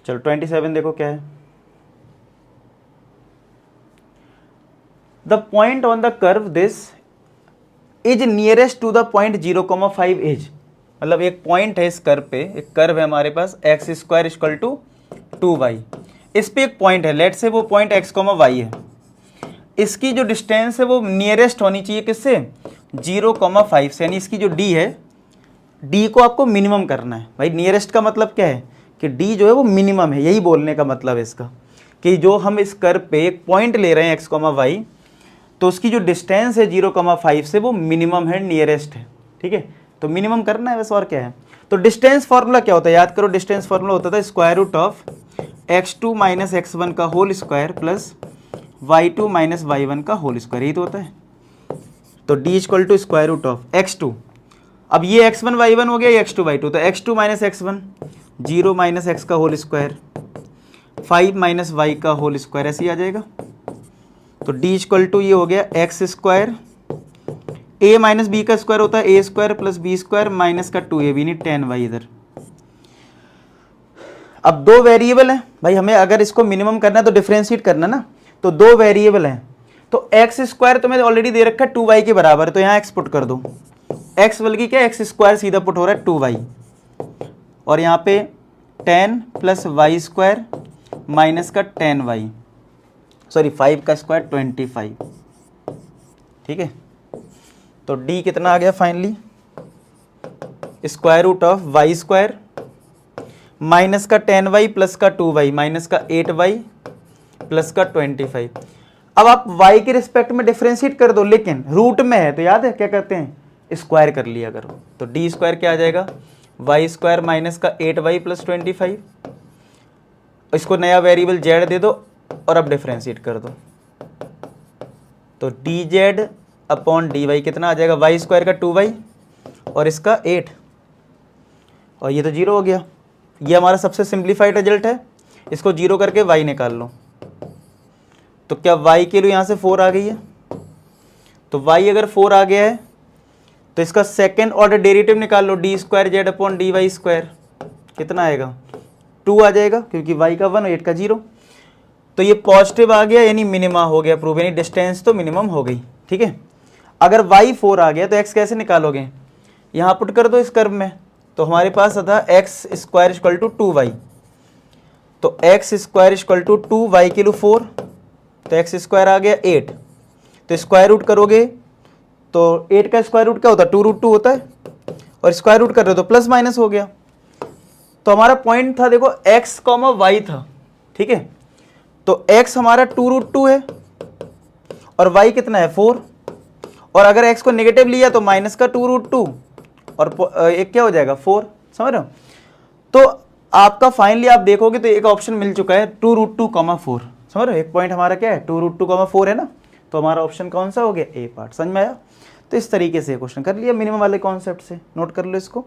चलो 27 देखो क्या है। The point on the curve this is nearest to the point 0,5 is, मतलब एक पॉइंट है इस कर्व पे, एक कर्व है हमारे पास x square equal to 2y, इस पे एक पॉइंट है, लेट से वो पॉइंट x, y है, इसकी जो डिस्टेंस है वो नियरेस्ट होनी चाहिए किससे, 0,5 से, यानी इसकी जो d है, d को आपको मिनिमम करना है। भाई नियरेस्ट का मतलब क्या है कि d जो है वो मिनिमम है, यही बोलने का मतलब है इसका, कि जो हम इस कर्व पे एक पॉइंट ले रहे हैं x, y, तो उसकी जो डिस्टेंस है 0,5 से वो मिनिमम है, नियरेस्ट है। ठीक है, तो मिनिमम करना है बस, और क्या है। तो डिस्टेंस फार्मूला क्या होता है, याद करो, डिस्टेंस फार्मूला होता था square root of x2 minus x1 का whole square plus y2 minus y1 का होल स्क्वायर, यही तो होता है। तो d equal to square root of x2, अब ये x1 y1 हो गया, ये x2 y2, तो x2 minus x1 0 minus x का होल स्क्वायर 5 माइनस y का होल स्क्वायर, ऐसे ही आ जाएगा। तो d इक्वल टू ये हो गया x square, a minus b का स्क्वायर होता है a square plus b square minus का 2ab, नहीं 10y इधर। अब दो वेरिएबल हैं भाई, हमें अगर इसको मिनिमम करना है तो डिफरेंशिएट करना ना, तो दो वेरिएबल हैं, तो एक्स स्क्वायर तो मैंने ऑलरेडी दे रखा है 2y के बराबर, तो यहाँ एक्स पुट कर दो, एक्स बल्कि क्या एक्स स्क्वायर सीधा पुट हो रहा है 2y, और यहाँ पे 10 प्लस वाई स्क्वायर माइनस का 10y, सॉरी 5 का स्क्वायर 25। ठीक है, तो d कितना आ गया finally, square root of Y square minus का 10y प्लस का 2y माइनस का 8y प्लस का 25। अब आप y के रिस्पेक्ट में डिफरेंशिएट कर दो, लेकिन रूट में है तो याद है क्या करते हैं, स्क्वायर कर लिया करो। तो d स्क्वायर क्या आ जाएगा, वाई स्क्वायर माइनस का 8y प्लस 25, इसको नया वेरिएबल z दे दो और अब डिफरेंशिएट कर दो, तो dz अपॉन dy कितना आ जाएगा, वाई स्क्वायर का 2y और इसका 8, और ये तो 0 हो गया। ये हमारा सबसे सिंप्लीफाइड रिजल्ट है, इसको 0 करके y निकाल लो, तो क्या y के लिए यहाँ से 4 आ गई है, तो y अगर 4 आ गया है तो इसका सेकेंड ऑर्डर डेरिवेटिव निकाल लो, d square z upon d y square कितना आएगा, 2 आ जाएगा, क्योंकि y का 1 और 8 का 0। तो ये पॉजिटिव आ गया, यानी मिनिमा हो गया प्रूव, यानी डिस्टेंस तो मिनिमम हो गई। ठीक है, अगर y 4 आ गया तो x कैसे निकालोगे, यहाँ पुट कर दो इस कर्व में, तो हमारे पास था x square equal to 2y, तो x square equal to 2y के लिए 4, तो एक्स स्क्वायर आ गया 8, तो स्क्वायर रूट करोगे तो 8 का स्क्वायर रूट क्या होता है, 2√2 होता है, और स्क्वायर रूट कर रहे हो तो प्लस माइनस हो गया। तो हमारा पॉइंट था देखो x, y था। ठीक है, तो x हमारा 2√2 है और y कितना है 4, और अगर x को नेगेटिव लिया तो माइनस का 2√2 और एक क्या हो जाएगा 4, समझ रहे हो। तो आपका फाइनली आप देखोगे तो एक ऑप्शन मिल चुका है 2√2, 4, समझ रहे हो। एक पॉइंट हमारा क्या है 2√2, 4 है ना, तो हमारा ऑप्शन कौन सा हो गया, ए पार्ट। समझ में आया। तो इस तरीके से क्वेश्चन कर लिया मिनिमम वाले कॉन्सेप्ट से, नोट कर लो इसको।